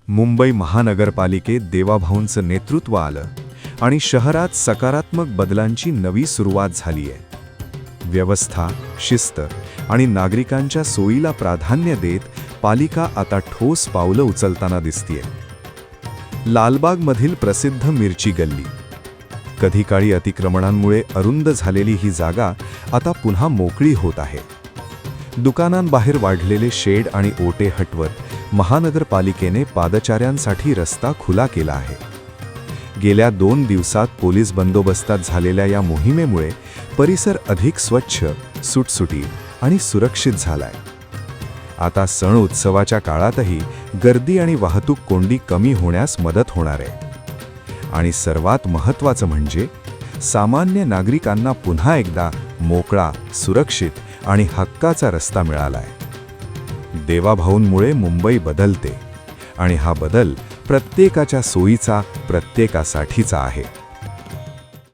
मुंबई महानगरपालिकेत देवाभाऊंचं नेतृत्व आलं आणि शहरात सकारात्मक बदलांची नवी सुरुवात झाली आहे. व्यवस्था, शिस्त आणि नागरिकांच्या सोयीला प्राधान्य देत पालिका आता ठोस पावलं उचलताना दिसतेय. लालबागमधील प्रसिद्ध मिरची गल्ली, कधी काळी अतिक्रमणांमुळे अरुंद झालेली ही जागा आता पुन्हा मोकळी होत आहे. दुकानांबाहेर वाढलेले शेड आणि ओटे हटवत महानगरपालिकेने पादचाऱ्यांसाठी रस्ता खुला केला आहे. गेल्या 2 दिवसात पोलीस बंदोबस्तात झालेल्या या मोहिमेमुळे परिसर अधिक स्वच्छ, सुटसुटीत आणि सुरक्षित झालाय. आता सण उत्सवाच्या काळातही गर्दी आणि वाहतूक कोंडी कमी होण्यास मदत होणार आहे. आणि सर्वात महत्त्वाचं म्हणजे सामान्य नागरिकांना पुन्हा एकदा मोकळा, सुरक्षित आणि हक्काचा रस्ता मिळालाय. देवाभाऊंमुळे मुंबई बदलते आणि हा बदल प्रत्येकाच्या सोयीचा, प्रत्येकासाठीचा आहे.